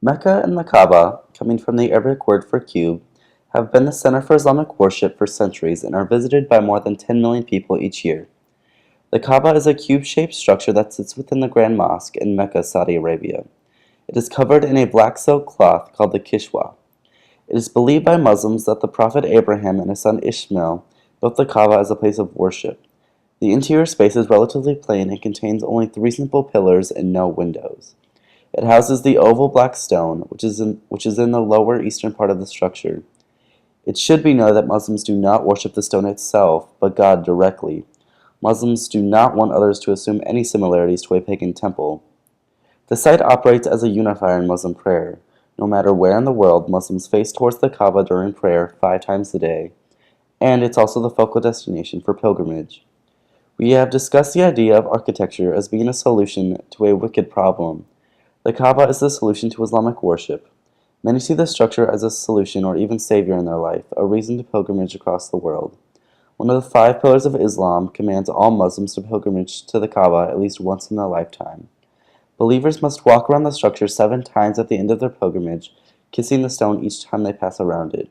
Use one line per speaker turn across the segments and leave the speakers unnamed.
Mecca and the Kaaba, coming from the Arabic word for cube, have been the center for Islamic worship for centuries and are visited by more than 10 million people each year. The Kaaba is a cube-shaped structure that sits within the Grand Mosque in Mecca, Saudi Arabia. It is covered in a black silk cloth called the Kishwa. It is believed by Muslims that the Prophet Abraham and his son Ishmael built the Kaaba as a place of worship. The interior space is relatively plain and contains only three simple pillars and no windows. It houses the oval black stone, which is in the lower eastern part of the structure. It should be noted that Muslims do not worship the stone itself, but God directly. Muslims do not want others to assume any similarities to a pagan temple. The site operates as a unifier in Muslim prayer. No matter where in the world, Muslims face towards the Kaaba during prayer 5 times a day, and it's also the focal destination for pilgrimage. We have discussed the idea of architecture as being a solution to a wicked problem. The Kaaba is the solution to Islamic worship. Many see the structure as a solution or even savior in their life, a reason to pilgrimage across the world. One of the 5 pillars of Islam commands all Muslims to pilgrimage to the Kaaba at least once in their lifetime. Believers must walk around the structure 7 times at the end of their pilgrimage, kissing the stone each time they pass around it.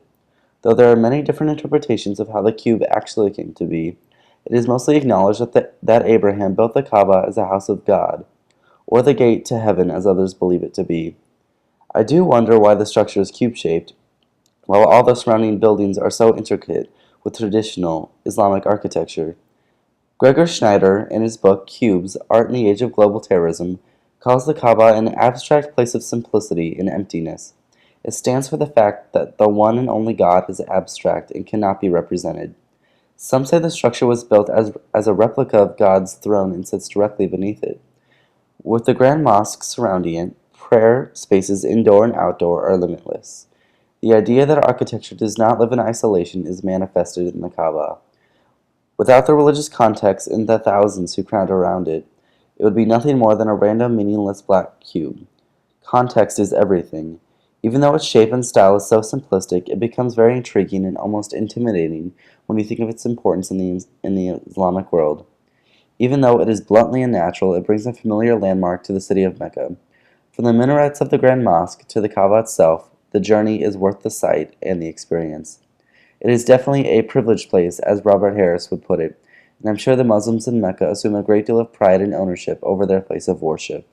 Though there are many different interpretations of how the cube actually came to be, it is mostly acknowledged that Abraham built the Kaaba as a house of God, or the gate to heaven as others believe it to be. I do wonder why the structure is cube-shaped, while all the surrounding buildings are so intricate with traditional Islamic architecture. Gregor Schneider, in his book Cubes, Art in the Age of Global Terrorism, calls the Kaaba an abstract place of simplicity and emptiness. It stands for the fact that the one and only God is abstract and cannot be represented. Some say the structure was built as a replica of God's throne and sits directly beneath it. With the Grand Mosque surrounding it, prayer spaces indoor and outdoor are limitless. The idea that architecture does not live in isolation is manifested in the Kaaba. Without the religious context and the thousands who crowd around it, it would be nothing more than a random, meaningless black cube. Context is everything. Even though its shape and style is so simplistic, it becomes very intriguing and almost intimidating when you think of its importance in the Islamic world. Even though it is bluntly unnatural, it brings a familiar landmark to the city of Mecca. From the minarets of the Grand Mosque to the Kaaba itself, the journey is worth the sight and the experience. It is definitely a privileged place, as Robert Harris would put it, and I'm sure the Muslims in Mecca assume a great deal of pride and ownership over their place of worship.